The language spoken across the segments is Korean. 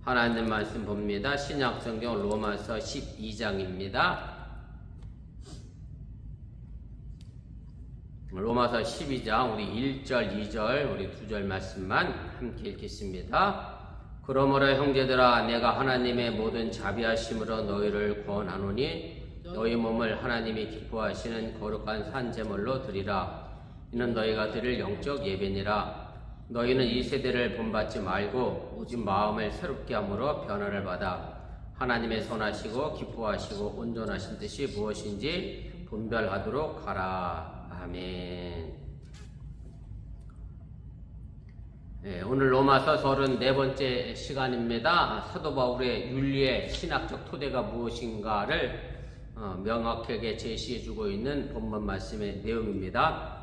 하나님 말씀 봅니다. 신약성경 로마서 12장입니다. 로마서 12장 우리 1절, 2절, 우리 2절 말씀만 함께 읽겠습니다. 그러므로 형제들아 내가 하나님의 모든 자비하심으로 너희를 권하노니 너희 몸을 하나님이 기뻐하시는 거룩한 산제물로 드리라. 이는 너희가 드릴 영적 예배니라. 너희는 이 세대를 본받지 말고 오직 마음을 새롭게 함으로 변화를 받아 하나님의 선하시고 기뻐하시고 온전하신 뜻이 무엇인지 분별하도록 하라. 아멘. 네, 오늘 로마서 34번째 시간입니다. 사도 바울의 윤리의 신학적 토대가 무엇인가를 명확하게 제시해주고 있는 본문 말씀의 내용입니다.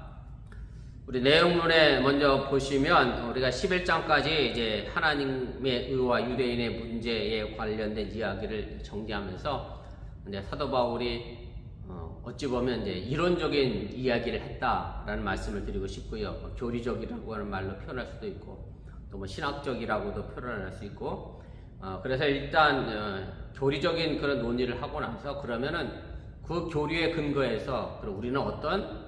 우리 내용문에 먼저 보시면 우리가 11장까지 이제 하나님의 의와 유대인의 문제에 관련된 이야기를 정리하면서 이제 사도 바울이 어찌 보면 이제 이론적인 이야기를 했다라는 말씀을 드리고 싶고요. 교리적이라고 하는 말로 표현할 수도 있고 또 뭐 신학적이라고도 표현할 수 있고 그래서 일단 교리적인 그런 논의를 하고 나서 그러면은 그 교리에 근거해서 우리는 어떤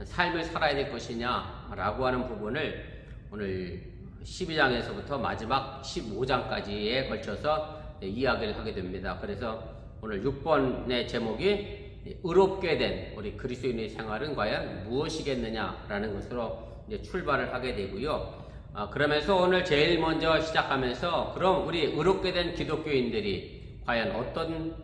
삶을 살아야 될 것이냐라고 하는 부분을 오늘 12장에서부터 마지막 15장까지에 걸쳐서 이야기를 하게 됩니다. 그래서 오늘 6번의 제목이 의롭게 된 우리 그리스도인의 생활은 과연 무엇이겠느냐라는 것으로 이제 출발을 하게 되고요. 그러면서 오늘 제일 먼저 시작하면서 그럼 우리 의롭게 된 기독교인들이 과연 어떤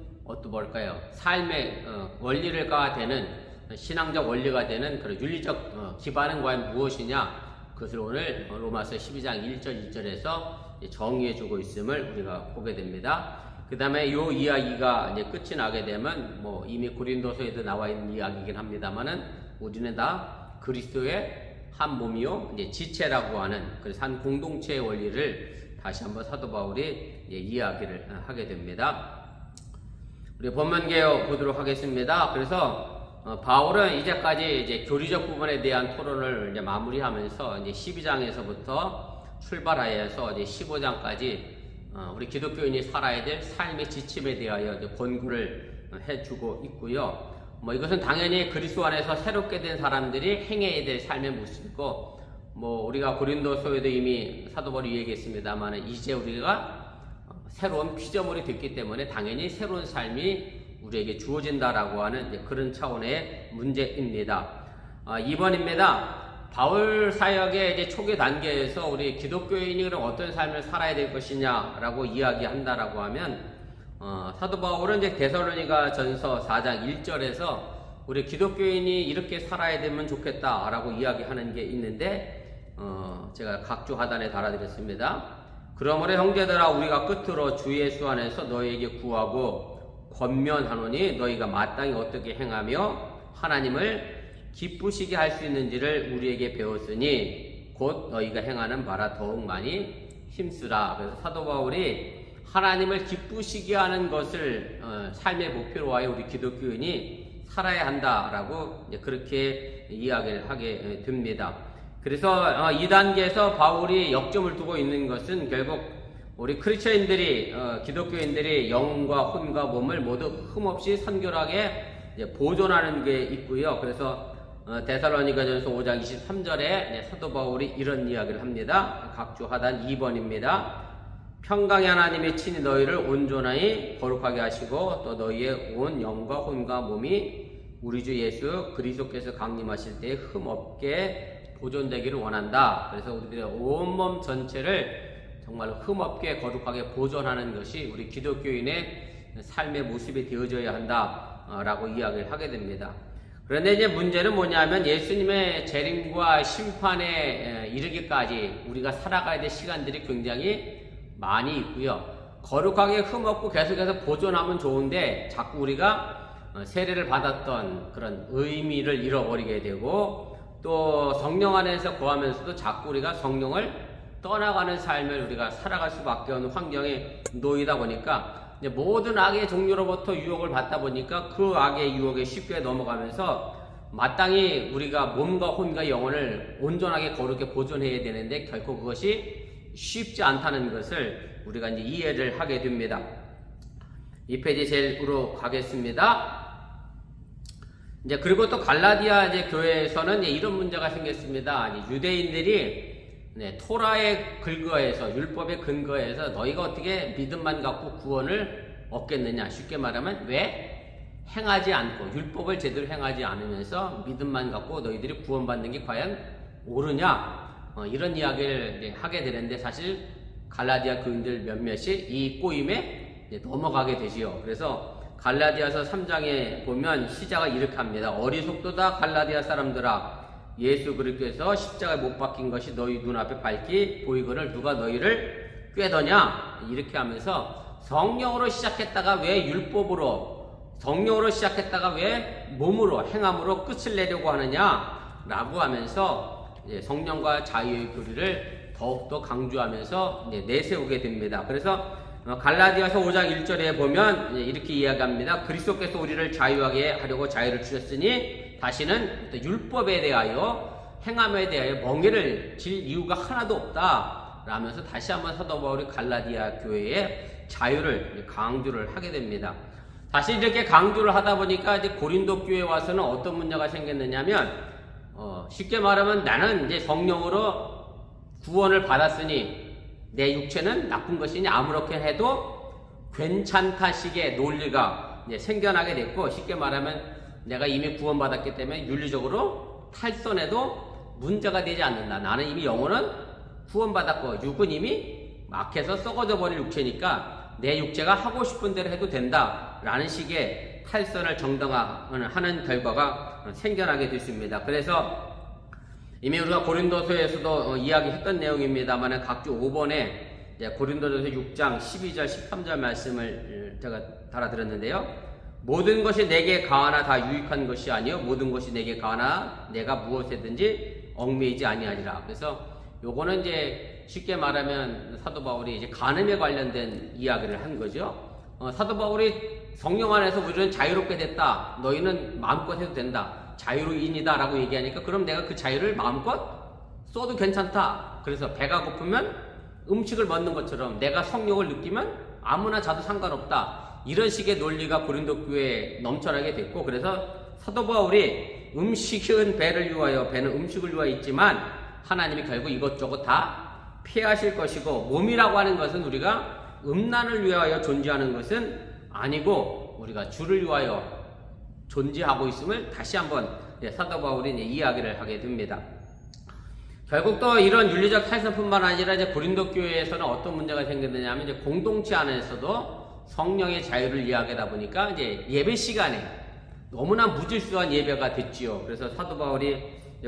뭘까요? 삶의 원리가 되는 신앙적 원리가 되는 그런 윤리적 기반은 과연 무엇이냐? 그것을 오늘 로마서 12장 1절, 2절에서 정의해주고 있음을 우리가 보게 됩니다. 그 다음에 이 이야기가 이제 끝이 나게 되면 뭐 이미 고린도서에도 나와 있는 이야기이긴 합니다만은 우리는 다 그리스도의 한 몸이요, 이제 지체라고 하는 그래서 한 공동체의 원리를 다시 한번 사도 바울이 이야기를 하게 됩니다. 우리 본문개요 보도록 하겠습니다. 그래서 바울은 이제까지 이제 교리적 부분에 대한 토론을 이제 마무리하면서 이제 12장에서부터 출발하여서 이제 15장까지 우리 기독교인이 살아야 될 삶의 지침에 대하여 이제 권고를 해주고 있고요. 뭐 이것은 당연히 그리스도 안에서 새롭게 된 사람들이 행해야 될 삶의 모습이고, 뭐 우리가 고린도서에도 이미 사도 바울이 얘기했습니다만 이제 우리가 새로운 피조물이 됐기 때문에 당연히 새로운 삶이 우리에게 주어진다라고 하는 그런 차원의 문제입니다. 2번입니다. 바울 사역의 이제 초기 단계에서 우리 기독교인이 그럼 어떤 삶을 살아야 될 것이냐라고 이야기한다라고 하면 사도 바울은 이제 데살로니가 전서 4장 1절에서 우리 기독교인이 이렇게 살아야 되면 좋겠다라고 이야기하는 게 있는데 제가 각주 하단에 달아드렸습니다. 그러므로 형제들아 우리가 끝으로 주 예수 안에서 너희에게 구하고 권면하노니 너희가 마땅히 어떻게 행하며 하나님을 기쁘시게 할 수 있는지를 우리에게 배웠으니 곧 너희가 행하는 바라 더욱 많이 힘쓰라. 그래서 사도 바울이 하나님을 기쁘시게 하는 것을 삶의 목표로 하여 우리 기독교인이 살아야 한다라고 그렇게 이야기를 하게 됩니다. 그래서 2단계에서 바울이 역점을 두고 있는 것은 결국 우리 크리스천인들이 기독교인들이 영과 혼과 몸을 모두 흠없이 선결하게 보존하는 게 있고요. 그래서 데살로니가전서 5장 23절에 사도 바울이 이런 이야기를 합니다. 각주 하단 2번입니다. 평강의 하나님이 친히 너희를 온전하게 거룩하게 하시고 또 너희의 온 영과 혼과 몸이 우리 주 예수 그리스도께서 강림하실 때 흠없게 보존되기를 원한다. 그래서 우리들의 온몸 전체를 정말 흠없게 거룩하게 보존하는 것이 우리 기독교인의 삶의 모습이 되어져야 한다라고 이야기를 하게 됩니다. 그런데 이제 문제는 뭐냐면 예수님의 재림과 심판에 이르기까지 우리가 살아가야 될 시간들이 굉장히 많이 있고요. 거룩하게 흠없고 계속해서 보존하면 좋은데 자꾸 우리가 세례를 받았던 그런 의미를 잃어버리게 되고 또 성령 안에서 거하면서도 자꾸 우리가 성령을 떠나가는 삶을 우리가 살아갈 수밖에 없는 환경에 놓이다 보니까 이제 모든 악의 종류로부터 유혹을 받다 보니까 그 악의 유혹에 쉽게 넘어가면서 마땅히 우리가 몸과 혼과 영혼을 온전하게 거룩하게 보존해야 되는데 결코 그것이 쉽지 않다는 것을 우리가 이제 이해를 하게 됩니다. 이 페이지 제일로 가겠습니다. 이제 그리고 또 갈라디아 이제 교회에서는 이제 이런 문제가 생겼습니다. 이제 유대인들이 토라에 근거해서, 율법에 근거해서 너희가 어떻게 믿음만 갖고 구원을 얻겠느냐. 쉽게 말하면 왜 행하지 않고, 율법을 제대로 행하지 않으면서 믿음만 갖고 너희들이 구원받는 게 과연 옳으냐. 이런 이야기를 이제 하게 되는데, 사실 갈라디아 교인들 몇몇이 이 꼬임에 넘어가게 되지요. 그래서 갈라디아서 3장에 보면 시작을 이렇게 합니다. 어리석도다 갈라디아 사람들아, 예수 그리스도께서 십자가에 못 박힌 것이 너희 눈앞에 밝히 보이거늘 누가 너희를 꾀더냐. 이렇게 하면서 성령으로 시작했다가 왜 율법으로, 성령으로 시작했다가 왜 몸으로, 행함으로 끝을 내려고 하느냐 라고 하면서 성령과 자유의 교리를 더욱더 강조하면서 내세우게 됩니다. 그래서 갈라디아서 5장 1절에 보면 이렇게 이야기합니다. 그리스도께서 우리를 자유하게 하려고 자유를 주셨으니 다시는 율법에 대하여, 행함에 대하여 멍에를 질 이유가 하나도 없다 라면서 다시 한번 사도 바울이 갈라디아 교회의 자유를 강조를 하게 됩니다. 다시 이렇게 강조를 하다 보니까 이제 고린도 교회에 와서는 어떤 문제가 생겼느냐면, 쉽게 말하면 나는 이제 성령으로 구원을 받았으니 내 육체는 나쁜 것이니 아무렇게 해도 괜찮다식의 논리가 이제 생겨나게 됐고, 쉽게 말하면 내가 이미 구원받았기 때문에 윤리적으로 탈선해도 문제가 되지 않는다. 나는 이미 영혼은 구원받았고 육은 이미 막혀서 썩어져 버릴 육체니까 내 육체가 하고 싶은 대로 해도 된다 라는 식의 탈선을 정당화하는 결과가 생겨나게 됐습니다. 그래서 이미 우리가 고린도서에서도 이야기했던 내용입니다만, 각주 5번에 고린도전서 6장 12절 13절 말씀을 제가 달아드렸는데요. 모든 것이 내게 가하나 다 유익한 것이 아니요 모든 것이 내게 가하나 내가 무엇이든지 얽매이지 아니하리라. 그래서 요거는 이제 쉽게 말하면 사도 바울이 이제 간음에 관련된 이야기를 한 거죠. 사도 바울이 성령 안에서 우리는 자유롭게 됐다. 너희는 마음껏 해도 된다. 자유인이다 라고 얘기하니까 그럼 내가 그 자유를 마음껏 써도 괜찮다. 그래서 배가 고프면 음식을 먹는 것처럼 내가 성령을 느끼면 아무나 자도 상관없다. 이런 식의 논리가 고린도 교회에 넘쳐나게 됐고, 그래서 사도 바울이 음식은 배를 위하여, 배는 음식을 위하여 있지만 하나님이 결국 이것저것 다 피하실 것이고, 몸이라고 하는 것은 우리가 음란을 위하여 존재하는 것은 아니고 우리가 주를 위하여 존재하고 있음을 다시 한번 사도 바울이 이야기를 하게 됩니다. 결국 또 이런 윤리적 탈선뿐만 아니라 이제 고린도 교회에서는 어떤 문제가 생겼느냐 하면, 이제 공동체 안에서도 성령의 자유를 이야기하다 보니까 이제 예배 시간에 너무나 무질서한 예배가 됐지요. 그래서 사도 바울이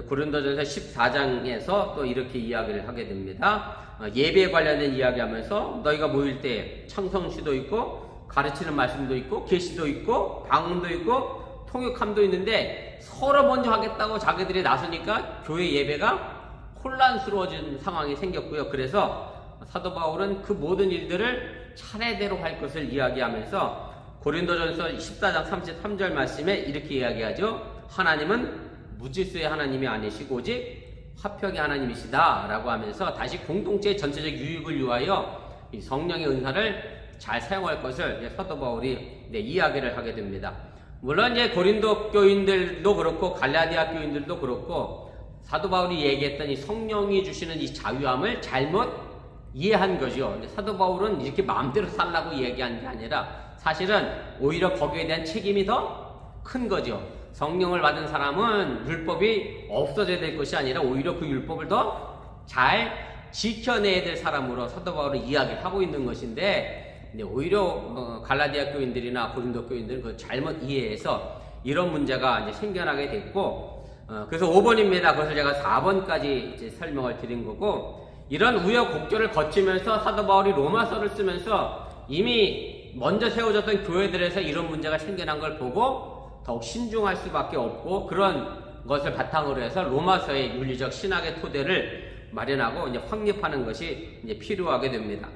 고린도전서 14장에서 또 이렇게 이야기를 하게 됩니다. 예배에 관련된 이야기하면서 너희가 모일 때 창성시도 있고 가르치는 말씀도 있고 계시도 있고 방언도 있고 통역함도 있는데 서로 먼저 하겠다고 자기들이 나서니까 교회 예배가 혼란스러워진 상황이 생겼고요. 그래서 사도 바울은 그 모든 일들을 차례대로 할 것을 이야기하면서 고린도전서 14장 33절 말씀에 이렇게 이야기하죠. 하나님은 무질서의 하나님이 아니시고 오직 화평의 하나님이시다 라고 하면서 다시 공동체의 전체적 유익을 위하여 이 성령의 은사를 잘 사용할 것을 사도 바울이 이야기를 하게 됩니다. 물론 이제 고린도 교인들도 그렇고 갈라디아 교인들도 그렇고 사도 바울이 얘기했던 이 성령이 주시는 이 자유함을 잘못 이해한 거죠. 근데 사도 바울은 이렇게 마음대로 살라고 얘기한 게 아니라 사실은 오히려 거기에 대한 책임이 더 큰 거죠. 성령을 받은 사람은 율법이 없어져야 될 것이 아니라 오히려 그 율법을 더 잘 지켜내야 될 사람으로 사도 바울은 이야기를 하고 있는 것인데, 오히려 갈라디아 교인들이나 고린도 교인들은 그걸 잘못 이해해서 이런 문제가 이제 생겨나게 됐고, 그래서 5번입니다. 그래서 제가 4번까지 이제 설명을 드린 거고, 이런 우여곡절을 거치면서 사도 바울이 로마서를 쓰면서 이미 먼저 세워졌던 교회들에서 이런 문제가 생겨난 걸 보고 더욱 신중할 수밖에 없고, 그런 것을 바탕으로 해서 로마서의 윤리적 신학의 토대를 마련하고 이제 확립하는 것이 이제 필요하게 됩니다.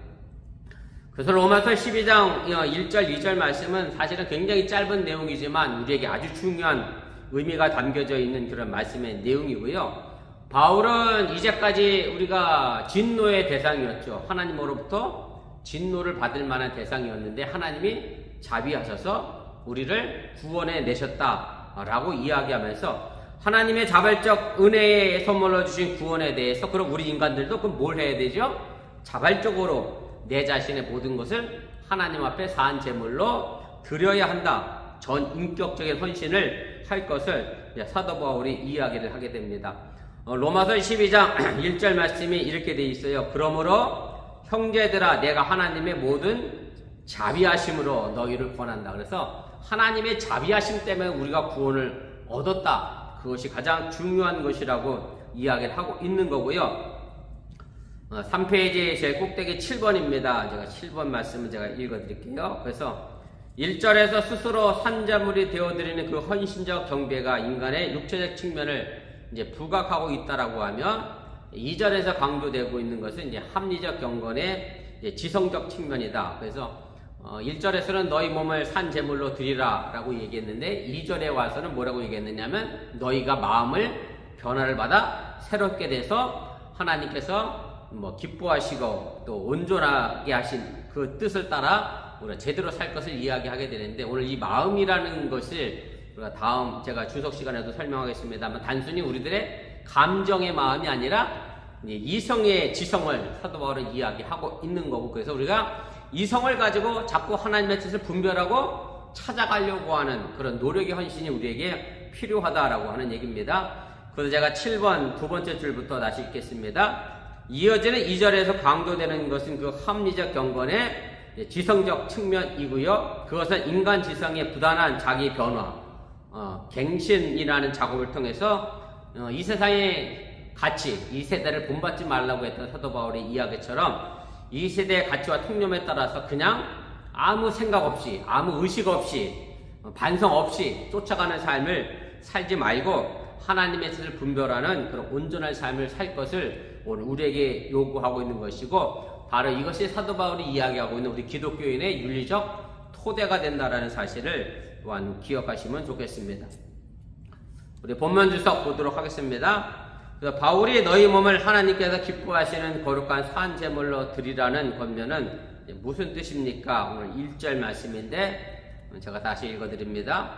그래서 로마서 12장 1절 2절 말씀은 사실은 굉장히 짧은 내용이지만 우리에게 아주 중요한 의미가 담겨져 있는 그런 말씀의 내용이고요. 바울은 이제까지 우리가 진노의 대상이었죠. 하나님으로부터 진노를 받을 만한 대상이었는데 하나님이 자비하셔서 우리를 구원해 내셨다라고 이야기하면서 하나님의 자발적 은혜의 선물로 주신 구원에 대해서 그럼 우리 인간들도 그럼 뭘 해야 되죠? 자발적으로 내 자신의 모든 것을 하나님 앞에 사한 제물로 드려야 한다. 전 인격적인 헌신을 할 것을 사도 바울이 이야기를 하게 됩니다. 로마서 12장 1절 말씀이 이렇게 되어 있어요. 그러므로 형제들아 내가 하나님의 모든 자비하심으로 너희를 권한다. 그래서 하나님의 자비하심 때문에 우리가 구원을 얻었다. 그것이 가장 중요한 것이라고 이야기를 하고 있는 거고요. 3페이지 제 꼭대기 7번입니다. 제가 7번 말씀을 제가 읽어드릴게요. 그래서 1절에서 스스로 산자물이 되어드리는 그 헌신적 경배가 인간의 육체적 측면을 이제 부각하고 있다라고 하면 2절에서 강조되고 있는 것은 이제 합리적 경건의 이제 지성적 측면이다. 그래서 1절에서는 너희 몸을 산 제물로 드리라 라고 얘기했는데 2절에 와서는 뭐라고 얘기했느냐면 너희가 마음을 변화를 받아 새롭게 돼서 하나님께서 기뻐하시고 또 온전하게 하신 그 뜻을 따라 우리가 제대로 살 것을 이야기하게 되는데 오늘 이 마음이라는 것을 우리가 다음 제가 주석 시간에도 설명하겠습니다만 단순히 우리들의 감정의 마음이 아니라 이성의 지성을 사도 바울은 이야기하고 있는 거고 그래서 우리가 이성을 가지고 자꾸 하나님의 뜻을 분별하고 찾아가려고 하는 그런 노력의 헌신이 우리에게 필요하다라고 하는 얘기입니다. 그래서 제가 7번 두 번째 줄부터 다시 읽겠습니다. 이어지는 2절에서 강조되는 것은 그 합리적 경건의 지성적 측면이고요. 그것은 인간 지성의 부단한 자기 변화, 갱신이라는 작업을 통해서 이 세상의 가치, 이 세대를 본받지 말라고 했던 사도 바울의 이야기처럼 이 세대의 가치와 통념에 따라서 그냥 아무 생각 없이 아무 의식 없이 반성 없이 쫓아가는 삶을 살지 말고 하나님의 뜻을 분별하는 그런 온전한 삶을 살 것을 오늘 우리에게 요구하고 있는 것이고 바로 이것이 사도 바울이 이야기하고 있는 우리 기독교인의 윤리적 토대가 된다라는 사실을 또한 기억하시면 좋겠습니다. 우리 본문 주석 보도록 하겠습니다. 그래서 바울이 너희 몸을 하나님께서 기뻐하시는 거룩한 산 제물로 드리라는 권면은 무슨 뜻입니까? 오늘 1절 말씀인데 제가 다시 읽어드립니다.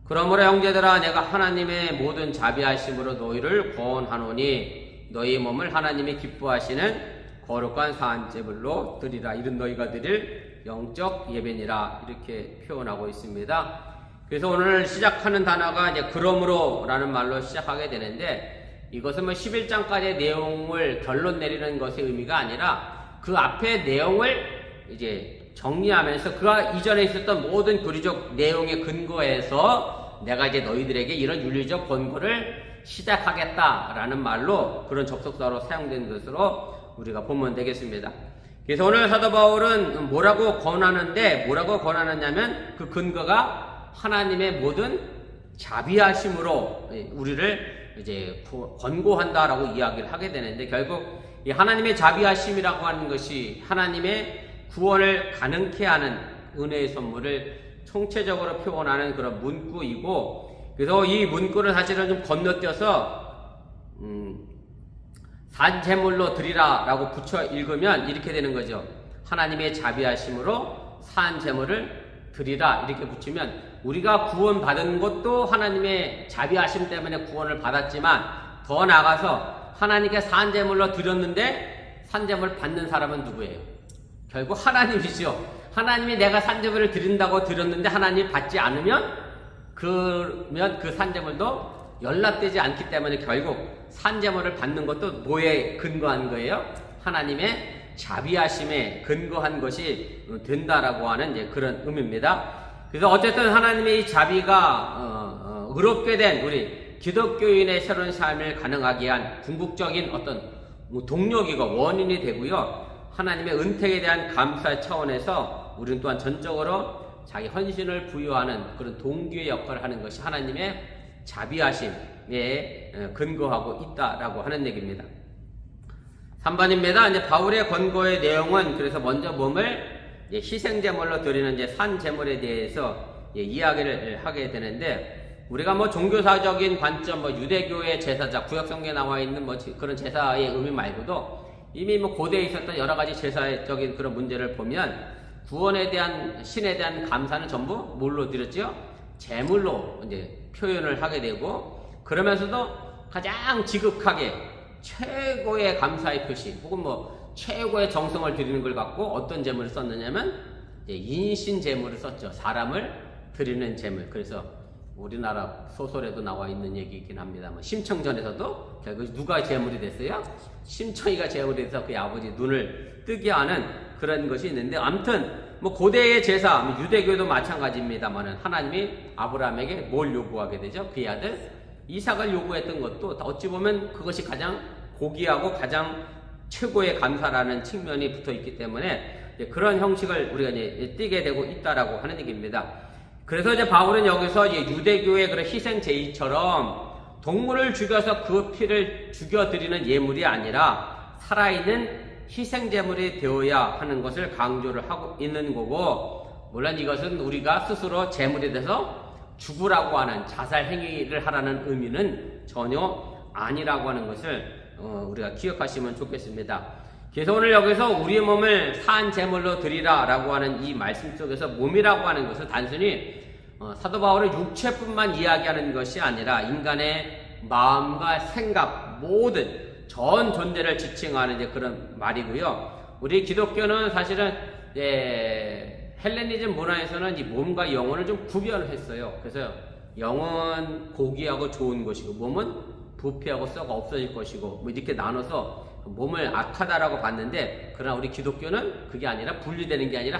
그러므로 형제들아 내가 하나님의 모든 자비하심으로 너희를 권하노니 너희 몸을 하나님이 기뻐하시는 거룩한 산 제물로 드리라. 이런 너희가 드릴 영적 예배니라 이렇게 표현하고 있습니다. 그래서 오늘 시작하는 단어가 이제 그러므로 라는 말로 시작하게 되는데 이것은 11장까지의 내용을 결론 내리는 것의 의미가 아니라 그 앞의 내용을 이제 정리하면서 그 이전에 있었던 모든 교리적 내용에 근거해서 내가 이제 너희들에게 이런 윤리적 권고를 시작하겠다라는 말로 그런 접속사로 사용된 것으로 우리가 보면 되겠습니다. 그래서 오늘 사도 바울은 뭐라고 권하느냐면 그 근거가 하나님의 모든 자비하심으로 우리를 이제 권고한다라고 이야기를 하게 되는데 결국 이 하나님의 자비하심이라고 하는 것이 하나님의 구원을 가능케 하는 은혜의 선물을 총체적으로 표현하는 그런 문구이고 그래서 이 문구를 사실은 좀 건너뛰어서 산 제물로 드리라 라고 붙여 읽으면 이렇게 되는 거죠. 하나님의 자비하심으로 산 제물을 드리라 이렇게 붙이면 우리가 구원받은 것도 하나님의 자비하심 때문에 구원을 받았지만 더 나아가서 하나님께 산 제물로 드렸는데 산 제물 받는 사람은 누구예요? 결국 하나님이죠. 하나님이 내가 산 제물을 드린다고 드렸는데 하나님이 받지 않으면 그러면 그 산 제물도 연락되지 않기 때문에 결국 산 제물을 받는 것도 뭐에 근거한 거예요? 하나님의 자비하심에 근거한 것이 된다라고 하는 이제 그런 의미입니다. 그래서 어쨌든 하나님의 이 자비가 의롭게 된 우리 기독교인의 새로운 삶을 가능하게 한 궁극적인 어떤 동력이고 원인이 되고요. 하나님의 은택에 대한 감사 차원에서 우리는 또한 전적으로 자기 헌신을 부여하는 그런 동기의 역할을 하는 것이 하나님의 자비하심에 근거하고 있다라고 하는 얘기입니다. 3번입니다. 이제 바울의 권고의 내용은 그래서 먼저 몸을 희생제물로 드리는 이제 산 제물에 대해서 이야기를 하게 되는데 우리가 뭐 종교사적인 관점, 뭐 유대교의 제사자, 구약성경에 나와 있는 뭐 그런 제사의 의미 말고도 이미 뭐 고대에 있었던 여러 가지 제사적인 그런 문제를 보면 구원에 대한, 신에 대한 감사는 전부 뭘로 드렸죠? 제물로 이제 표현을 하게 되고, 그러면서도 가장 지극하게 최고의 감사의 표시 혹은 뭐 최고의 정성을 드리는 걸 갖고 어떤 제물을 썼느냐면 인신 제물을 썼죠. 사람을 드리는 제물. 그래서 우리나라 소설에도 나와 있는 얘기이긴 합니다만, 심청전에서도 결국 누가 제물이 됐어요? 심청이가 제물이 돼서 그의 아버지 눈을 뜨게 하는 그런 것이 있는데, 아무튼 뭐 고대의 제사, 유대교도 마찬가지입니다만은 하나님이 아브라함에게 뭘 요구하게 되죠? 그의 아들 이삭을 요구했던 것도 어찌 보면 그것이 가장 고귀하고 가장 최고의 감사라는 측면이 붙어 있기 때문에 그런 형식을 우리가 이제 띠게 되고 있다라고 하는 얘기입니다. 그래서 이제 바울은 여기서 이제 유대교의 그런 희생 제의처럼 동물을 죽여서 그 피를 죽여드리는 예물이 아니라 살아있는 희생 제물이 되어야 하는 것을 강조를 하고 있는 거고, 물론 이것은 우리가 스스로 제물이 돼서 죽으라고 하는 자살 행위를 하라는 의미는 전혀 아니라고 하는 것을 우리가 기억하시면 좋겠습니다. 그래서 오늘 여기서 우리의 몸을 산 제물로 드리라 라고 하는 이 말씀 속에서 몸이라고 하는 것은 단순히 사도 바울의 육체뿐만 이야기하는 것이 아니라 인간의 마음과 생각, 모든 전 존재를 지칭하는 이제 그런 말이고요. 우리 기독교는 사실은 헬레니즘 문화에서는 이 몸과 영혼을 좀 구별을 했어요. 그래서 영은 고귀하고 좋은 것이고 몸은 부패하고 썩어 없어질 것이고 뭐 이렇게 나눠서 몸을 악하다라고 봤는데, 그러나 우리 기독교는 그게 아니라 분리되는 게 아니라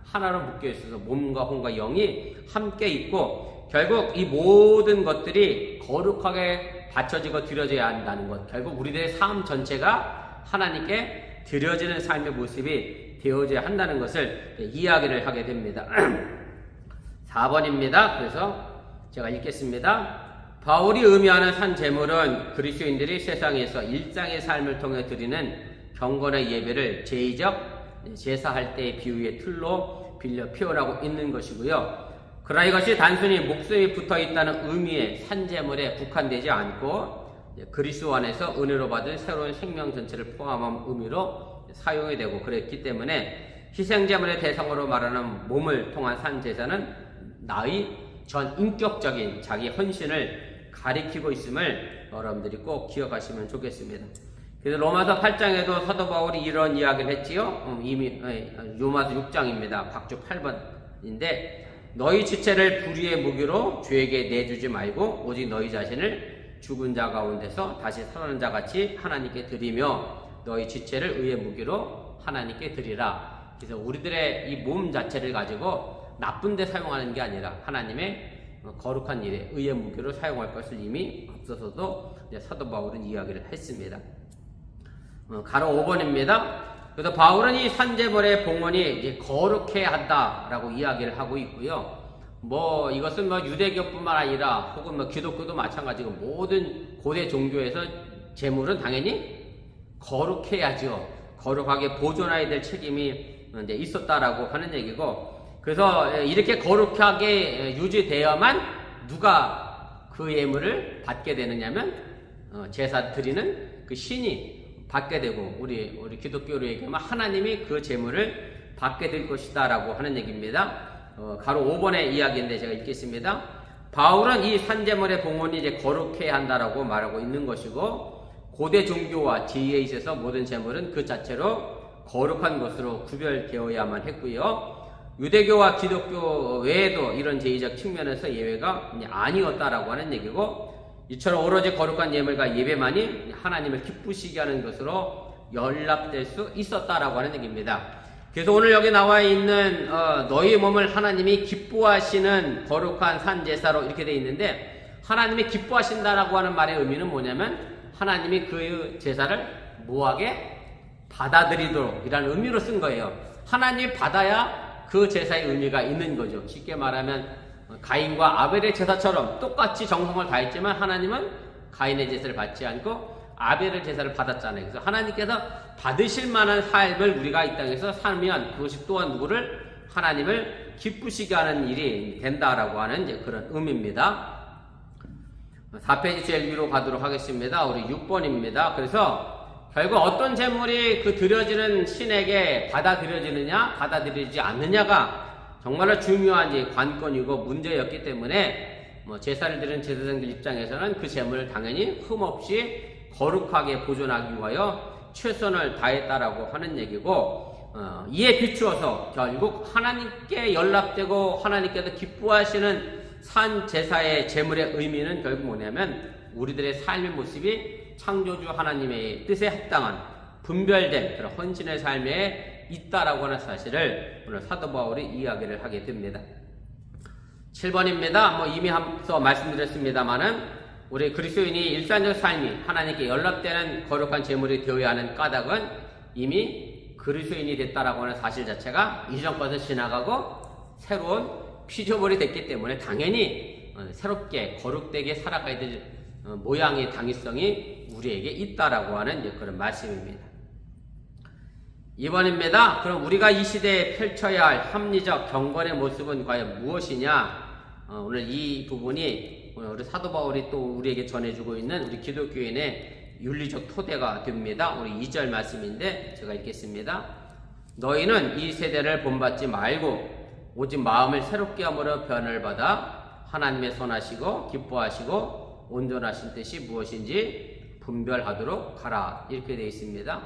하나로 묶여 있어서 몸과 혼과 영이 함께 있고, 결국 이 모든 것들이 거룩하게 바쳐지고 드려져야 한다는 것, 결국 우리들의 삶 전체가 하나님께 드려지는 삶의 모습이 되어져야 한다는 것을 이야기를 하게 됩니다. 4번입니다. 그래서 제가 읽겠습니다. 바울이 의미하는 산 제물은 그리스도인들이 세상에서 일상의 삶을 통해 드리는 경건의 예배를 제의적 제사할 때의 비유의 틀로 빌려 표현하고 있는 것이고요. 그러나 이것이 단순히 목숨이 붙어 있다는 의미의 산 제물에 국한되지 않고 그리스도 안에서 은혜로 받은 새로운 생명 전체를 포함한 의미로 사용이 되고 그랬기 때문에 희생제물의 대상으로 말하는 몸을 통한 산 제사는 나의 전 인격적인 자기 헌신을 가리키고 있음을 여러분들이 꼭 기억하시면 좋겠습니다. 그래서 로마서 8장에도 사도 바울이 이런 이야기를 했지요. 이미 로마서 6장입니다. 박주 8번인데, 너희 지체를 불의의 무기로 죄에게 내주지 말고 오직 너희 자신을 죽은 자 가운데서 다시 살아난 자 같이 하나님께 드리며 너희 지체를 의의 무기로 하나님께 드리라. 그래서 우리들의 이 몸 자체를 가지고 나쁜 데 사용하는 게 아니라 하나님의 거룩한 일에 의의 무기로 사용할 것을 이미 앞서서도 사도 바울은 이야기를 했습니다. 가로 5번입니다. 그래서 바울은 이 산제물의 봉헌이 이제 거룩해야 한다라고 이야기를 하고 있고요. 뭐 이것은 뭐 유대교뿐만 아니라 혹은 뭐 기독교도 마찬가지고 모든 고대 종교에서 제물은 당연히 거룩해야죠. 거룩하게 보존해야 될 책임이 이제 있었다라고 하는 얘기고, 그래서 이렇게 거룩하게 유지되어야만 누가 그 예물을 받게 되느냐면 제사 드리는 그 신이 받게 되고, 우리 기독교로 얘기하면 하나님이 그 제물을 받게 될 것이다 라고 하는 얘기입니다. 가로 5번의 이야기인데 제가 읽겠습니다. 바울은 이 산제물의 봉헌이 이제 거룩해야 한다라고 말하고 있는 것이고, 고대 종교와 제의에 있어서 모든 제물은 그 자체로 거룩한 것으로 구별되어야만 했고요. 유대교와 기독교 외에도 이런 제의적 측면에서 예외가 아니었다라고 하는 얘기고, 이처럼 오로지 거룩한 예물과 예배만이 하나님을 기쁘시게 하는 것으로 연락될 수 있었다라고 하는 얘기입니다. 그래서 오늘 여기 나와 있는 너희 몸을 하나님이 기뻐하시는 거룩한 산제사로 이렇게 되어 있는데, 하나님이 기뻐하신다라고 하는 말의 의미는 뭐냐면 하나님이 그 제사를 뭐하게 받아들이도록 이라는 의미로 쓴 거예요. 하나님이 받아야 그 제사의 의미가 있는 거죠. 쉽게 말하면 가인과 아벨의 제사처럼 똑같이 정성을 다했지만 하나님은 가인의 제사를 받지 않고 아벨의 제사를 받았잖아요. 그래서 하나님께서 받으실 만한 삶을 우리가 이 땅에서 살면 그것이 또한 누구를? 하나님을 기쁘시게 하는 일이 된다라고 하는 이제 그런 의미입니다. 4페이지 제일 위로 가도록 하겠습니다. 우리 6번입니다. 그래서 결국 어떤 제물이 그 드려지는 신에게 받아들여지느냐 받아들이지 않느냐가 정말로 중요한 관건이고 문제였기 때문에 제사를 드리는 제사장들 입장에서는 그 제물을 당연히 흠없이 거룩하게 보존하기 위하여 최선을 다했다라고 하는 얘기고, 이에 비추어서 결국 하나님께 연락되고 하나님께서 기뻐하시는 산 제사의 제물의 의미는 결국 뭐냐면 우리들의 삶의 모습이 창조주 하나님의 뜻에 합당한 분별된 그런 헌신의 삶에 있다라고 하는 사실을 오늘 사도 바울이 이야기를 하게 됩니다. 7번입니다. 이미 앞서 말씀드렸습니다만은 우리 그리스도인이 일상적 삶이 하나님께 연락되는 거룩한 제물이 되어야 하는 까닭은 이미 그리스도인이 됐다라고 하는 사실 자체가 이전 것을 지나가고 새로운 피조물이 됐기 때문에 당연히 새롭게 거룩되게 살아가야 될 모양의 당위성이 우리에게 있다라고 하는 그런 말씀입니다. 2번입니다. 그럼 우리가 이 시대에 펼쳐야 할 합리적 경건의 모습은 과연 무엇이냐? 오늘 이 부분이 우리 사도 바울이 또 우리에게 전해주고 있는 우리 기독교인의 윤리적 토대가 됩니다. 우리 2절 말씀인데 제가 읽겠습니다. 너희는 이 세대를 본받지 말고 오직 마음을 새롭게 함으로 변을 받아 하나님의 선하시고 기뻐하시고 온전하신 뜻이 무엇인지 분별하도록 하라. 이렇게 되어 있습니다.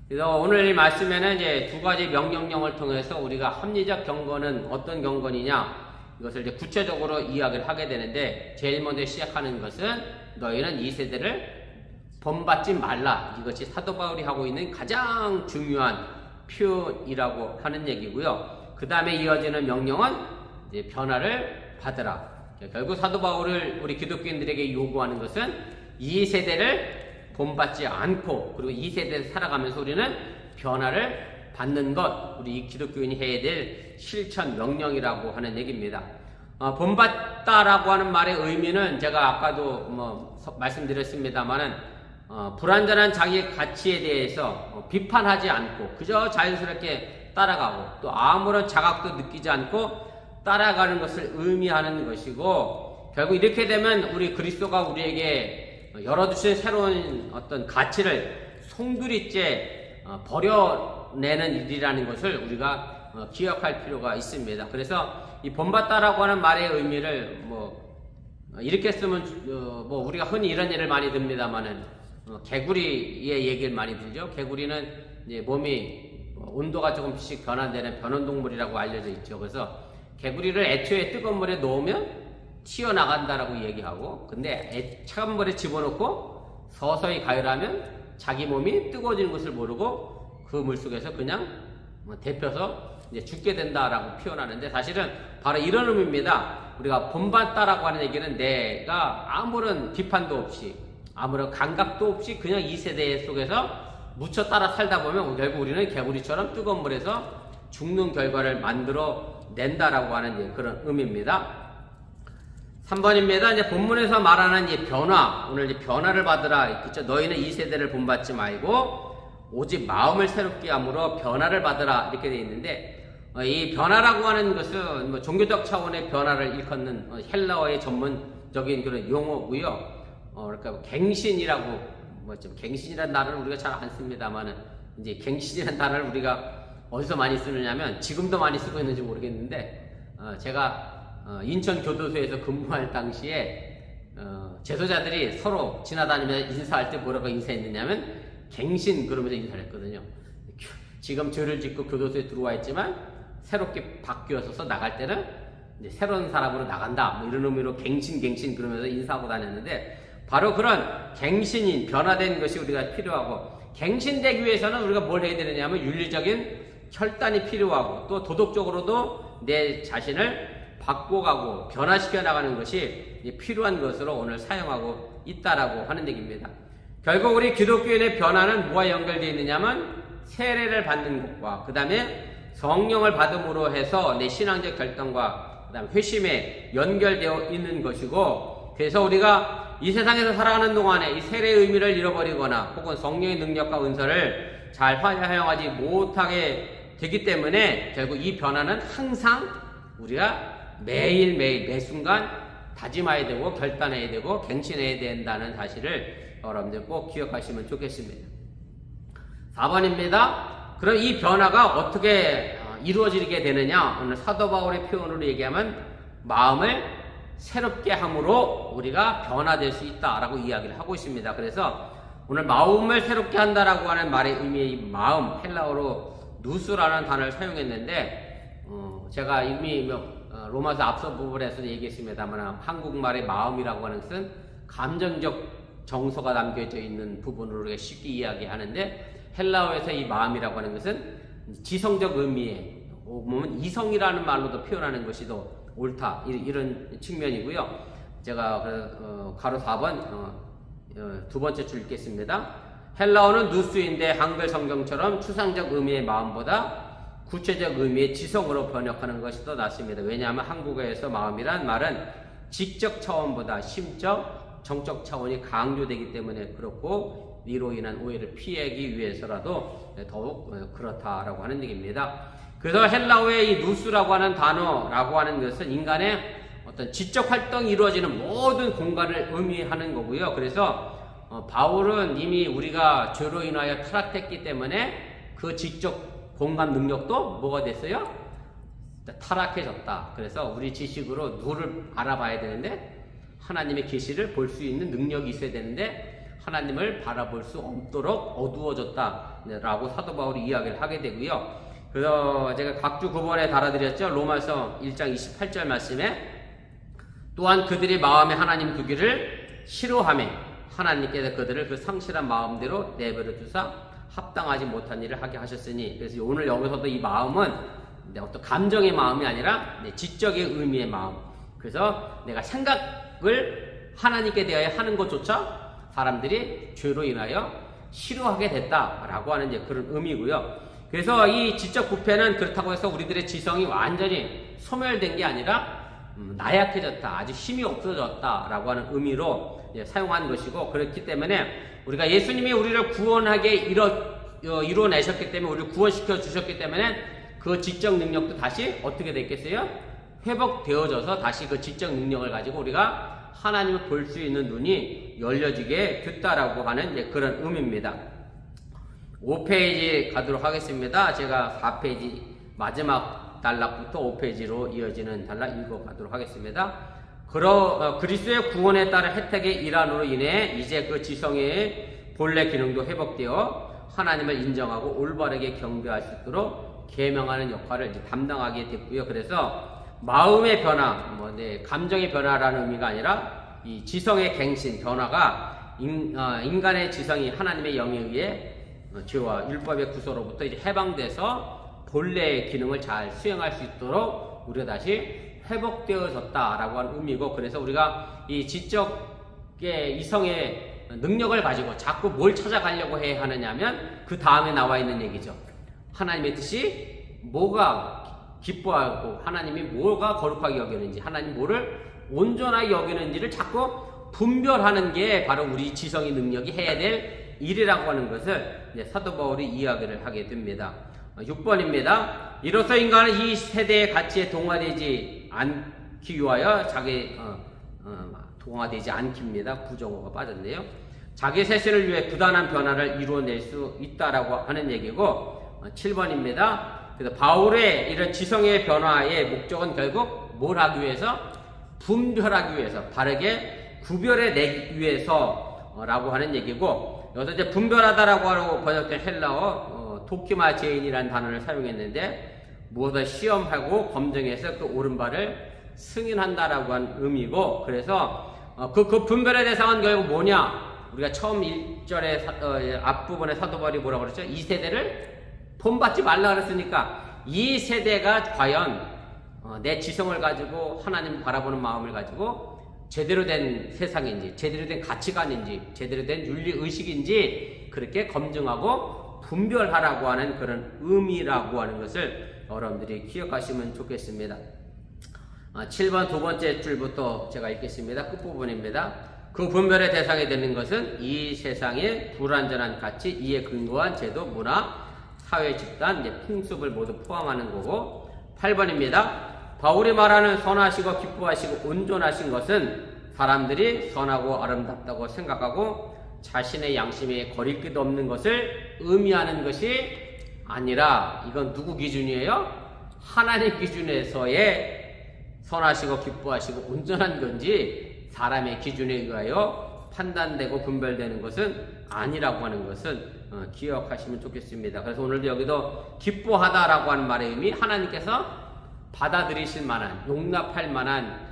그래서 오늘 이 말씀에는 이제 두 가지 명령령을 통해서 우리가 합리적 경건은 어떤 경건이냐, 이것을 이제 구체적으로 이야기를 하게 되는데, 제일 먼저 시작하는 것은 너희는 이 세대를 본받지 말라. 이것이 사도 바울이 하고 있는 가장 중요한 표현이라고 하는 얘기고요. 그 다음에 이어지는 명령은 이제 변화를 받으라. 결국 사도 바울을 우리 기독교인들에게 요구하는 것은 이 세대를 본받지 않고, 그리고 이 세대에서 살아가면서 우리는 변화를 받는 것, 우리 기독교인이 해야 될 실천 명령이라고 하는 얘기입니다. 본받다라고 하는 말의 의미는 제가 아까도 말씀드렸습니다만은 불완전한 자기의 가치에 대해서 비판하지 않고 그저 자연스럽게 따라가고 또 아무런 자각도 느끼지 않고 따라가는 것을 의미하는 것이고, 결국 이렇게 되면 우리 그리스도가 우리에게 열어주신 새로운 어떤 가치를 송두리째 버려내는 일이라는 것을 우리가 기억할 필요가 있습니다. 그래서 이 본받다라고 하는 말의 의미를 이렇게 쓰면 우리가 흔히 이런 예를 많이 듭니다만은 개구리의 얘기를 많이 들죠. 개구리는 이제 몸이 온도가 조금씩 변환되는 변온동물이라고 알려져 있죠. 그래서 개구리를 애초에 뜨거운 물에 넣으면 튀어나간다라고 얘기하고, 근데 차가운 물에 집어넣고 서서히 가열하면 자기 몸이 뜨거워지는 것을 모르고 그 물속에서 그냥 데펴서 이제 죽게 된다라고 표현하는데, 사실은 바로 이런 의미입니다. 우리가 본받다라고 하는 얘기는 내가 아무런 비판도 없이 아무런 감각도 없이 그냥 이 세대 속에서 묻혀 따라 살다 보면 결국 우리는 개구리처럼 뜨거운 물에서 죽는 결과를 만들어 낸다라고 하는 그런 의미입니다. 3번입니다. 이제 본문에서 말하는 이 변화, 오늘 이제 변화를 받으라. 그렇죠? 너희는 이 세대를 본받지 말고 오직 마음을 새롭게 함으로 변화를 받으라. 이렇게 되어 있는데, 이 변화라고 하는 것은 종교적 차원의 변화를 일컫는 헬라어의 전문적인 그런 용어고요. 그러니까 갱신이라고, 갱신이라는 단어를 우리가 잘 안 씁니다만은, 이제 갱신이라는 단어를 우리가 어디서 많이 쓰느냐면 지금도 많이 쓰고 있는지 모르겠는데, 제가 인천 교도소에서 근무할 당시에 재소자들이 서로 지나다니면서 인사할 때 뭐라고 인사했느냐면 갱신 그러면서 인사를 했거든요. 지금 죄를 짓고 교도소에 들어와 있지만 새롭게 바뀌어서 나갈 때는 이제 새로운 사람으로 나간다, 이런 의미로 갱신 그러면서 인사하고 다녔는데, 바로 그런 갱신이 변화된 것이 우리가 필요하고, 갱신되기 위해서는 우리가 뭘 해야 되느냐 하면 윤리적인 혈단이 필요하고 또 도덕적으로도 내 자신을 바꿔가고 변화시켜 나가는 것이 필요한 것으로 오늘 사용하고 있다라고 하는 얘기입니다. 결국 우리 기독교인의 변화는 뭐와 연결되어 있느냐면 세례를 받는 것과 그 다음에 성령을 받음으로 해서 내 신앙적 결단과 그 다음에 회심에 연결되어 있는 것이고, 그래서 우리가 이 세상에서 살아가는 동안에 이 세례의 의미를 잃어버리거나 혹은 성령의 능력과 은사를 잘 활용하지 못하게 되기 때문에 결국 이 변화는 항상 우리가 매일매일 매순간 다짐해야 되고 결단해야 되고 갱신해야 된다는 사실을 여러분들 꼭 기억하시면 좋겠습니다. 4번입니다. 그럼 이 변화가 어떻게 이루어지게 되느냐? 오늘 사도 바울의 표현으로 얘기하면 마음을 새롭게 함으로 우리가 변화될 수 있다라고 이야기를 하고 있습니다. 그래서 오늘 마음을 새롭게 한다라고 하는 말의 의미의 이 마음, 헬라어로 누스라는 단어를 사용했는데 제가 이미 로마서 앞서 부분에서 얘기했습니다만 한국말의 마음이라고 하는 것은 감정적 정서가 담겨져 있는 부분으로 우리가 쉽게 이야기하는데 헬라어에서 이 마음이라고 하는 것은 지성적 의미에 보면 이성이라는 말로도 표현하는 것이 더 옳다 이런 측면이고요. 제가 가로 4번 두 번째 줄 읽겠습니다. 헬라어는 누스인데 한글 성경처럼 추상적 의미의 마음보다 구체적 의미의 지성으로 번역하는 것이 더 낫습니다. 왜냐하면 한국어에서 마음이란 말은 지적 차원보다 심적, 정적 차원이 강조되기 때문에 그렇고 이로 인한 오해를 피하기 위해서라도 더욱 그렇다라고 하는 얘기입니다. 그래서 헬라어의 이 누스라고 하는 단어라고 하는 것은 인간의 어떤 지적 활동이 이루어지는 모든 공간을 의미하는 거고요. 그래서 바울은 이미 우리가 죄로 인하여 타락했기 때문에 그 지적 공간 능력도 뭐가 됐어요? 타락해졌다. 그래서 우리 지식으로 누를 알아봐야 되는데 하나님의 계시를 볼 수 있는 능력이 있어야 되는데 하나님을 바라볼 수 없도록 어두워졌다라고 사도 바울이 이야기를 하게 되고요. 그래서 제가 각주 9번에 달아드렸죠. 로마서 1장 28절 말씀에 또한 그들이 마음에 하나님 두기를 싫어하며 하나님께서 그들을 그 상실한 마음대로 내버려 두사 합당하지 못한 일을 하게 하셨으니, 그래서 오늘 여기서도 이 마음은 어떤 감정의 마음이 아니라 지적의 의미의 마음. 그래서 내가 생각을 하나님께 대하여 하는 것조차 사람들이 죄로 인하여 싫어하게 됐다라고 하는 이제 그런 의미고요. 그래서 이 지적 부패는 그렇다고 해서 우리들의 지성이 완전히 소멸된 게 아니라 나약해졌다, 아주 힘이 없어졌다라고 하는 의미로 사용한 것이고, 그렇기 때문에 우리가 예수님이 우리를 구원하게 이루어내셨기 때문에, 우리를 구원시켜 주셨기 때문에 그 지적 능력도 다시 어떻게 됐겠어요? 회복되어져서 다시 그 지적 능력을 가지고 우리가 하나님을 볼 수 있는 눈이 열려지게 됐다라고 하는 이제 그런 의미입니다. 5페이지 가도록 하겠습니다. 제가 4페이지 마지막 단락부터 5페이지로 이어지는 단락 읽어가도록 하겠습니다. 그리스도의 구원에 따른 혜택의 일환으로 인해 이제 그 지성의 본래 기능도 회복되어 하나님을 인정하고 올바르게 경배할 수 있도록 계명하는 역할을 이제 담당하게 됐고요. 그래서 마음의 변화, 감정의 변화라는 의미가 아니라 이 지성의 갱신, 변화가 인간의 지성이 하나님의 영에 의해 죄와 율법의 구서로부터 이제 해방돼서 본래의 기능을 잘 수행할 수 있도록 우리가 다시 회복되어졌다라고 하는 의미고, 그래서 우리가 이 지적의 이성의 능력을 가지고 자꾸 뭘 찾아가려고 해야 하느냐면 그 다음에 나와 있는 얘기죠. 하나님의 뜻이 뭐가 기뻐하고 하나님이 뭐가 거룩하게 여기는지, 하나님 뭐를 온전하게 여기는지를 자꾸 분별하는 게 바로 우리 지성의 능력이 해야 될 일이라고 하는 것을 이제 사도 바울이 이야기를 하게 됩니다. 6번입니다. 이로써 인간은 이 세대의 가치에 동화되지 않기 위하여 동화되지 않기입니다. 부정어가 빠졌네요. 자기 세신을 위해 부단한 변화를 이루어낼 수 있다라고 하는 얘기고, 7번입니다. 그래서 바울의 이런 지성의 변화의 목적은 결국 뭘 하기 위해서? 분별하기 위해서, 바르게 구별해내기 위해서라고 하는 얘기고, 여기서 이제 분별하다라고 하고 번역된 헬라어 도키마 제인이라는 단어를 사용했는데 무엇을 시험하고 검증해서 그 옳은 바를 승인한다라고 한 의미고, 그래서 그 분별의 대상은 결국 뭐냐? 우리가 처음 1절의 앞부분에 사도 바울이 뭐라고 그랬죠? 이 세대를 본받지 말라 그랬으니까 이 세대가 과연 내 지성을 가지고 하나님 바라보는 마음을 가지고 제대로 된 세상인지, 제대로 된 가치관인지, 제대로 된 윤리의식인지 그렇게 검증하고 분별하라고 하는 그런 의미라고 하는 것을 여러분들이 기억하시면 좋겠습니다. 7번 두 번째 줄부터 제가 읽겠습니다. 끝부분입니다. 그 분별의 대상이 되는 것은 이 세상의 불완전한 가치, 이에 근거한 제도, 문화, 사회 집단, 풍습을 모두 포함하는 거고, 8번입니다. 바울이 말하는 선하시고 기뻐하시고 온전하신 것은 사람들이 선하고 아름답다고 생각하고 자신의 양심에 거릴 것 없는 것을 의미하는 것이 아니라, 이건 누구 기준이에요? 하나님 기준에서의 선하시고 기뻐하시고 온전한 건지 사람의 기준에 의하여 판단되고 분별되는 것은 아니라고 하는 것은 기억하시면 좋겠습니다. 그래서 오늘도 여기도 기뻐하다라고 하는 말의 의미, 하나님께서 받아들이실 만한, 용납할 만한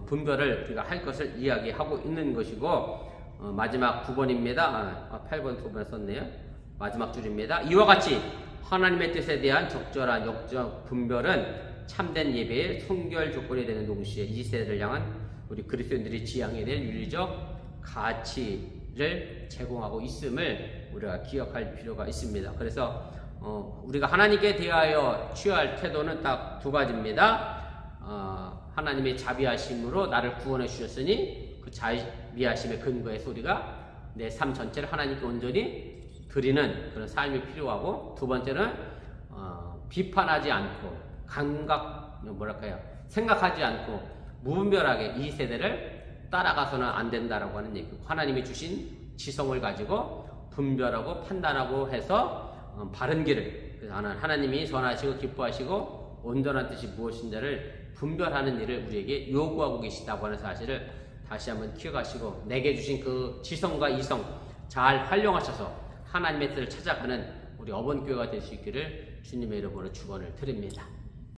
분별을 우리가 할 것을 이야기하고 있는 것이고, 마지막 9번입니다. 8번 2번 썼네요. 마지막 줄입니다. 이와 같이 하나님의 뜻에 대한 적절한 역적 분별은 참된 예배의 선결 조건이 되는 동시에 이 세대를 향한 우리 그리스도인들이 지향해야 될 윤리적 가치를 제공하고 있음을 우리가 기억할 필요가 있습니다. 그래서 우리가 하나님께 대하여 취할 태도는 딱 두 가지입니다. 하나님의 자비하심으로 나를 구원해 주셨으니 그 자비하심의 근거에서 우리가 내 삶 전체를 하나님께 온전히 드리는 그런 삶이 필요하고, 두 번째는 비판하지 않고 생각하지 않고 무분별하게 이 세대를 따라가서는 안 된다라고 하는 얘기고, 하나님이 주신 지성을 가지고 분별하고 판단하고 해서 바른 길을, 그래서 하나님이 선하시고 기뻐하시고 온전한 뜻이 무엇인지를 분별하는 일을 우리에게 요구하고 계시다고 하는 사실을 다시 한번 기억하시고, 내게 주신 그 지성과 이성 잘 활용하셔서 하나님의 뜻을 찾아가는 우리 어번교회가 될 수 있기를 주님의 이름으로 축원을 드립니다.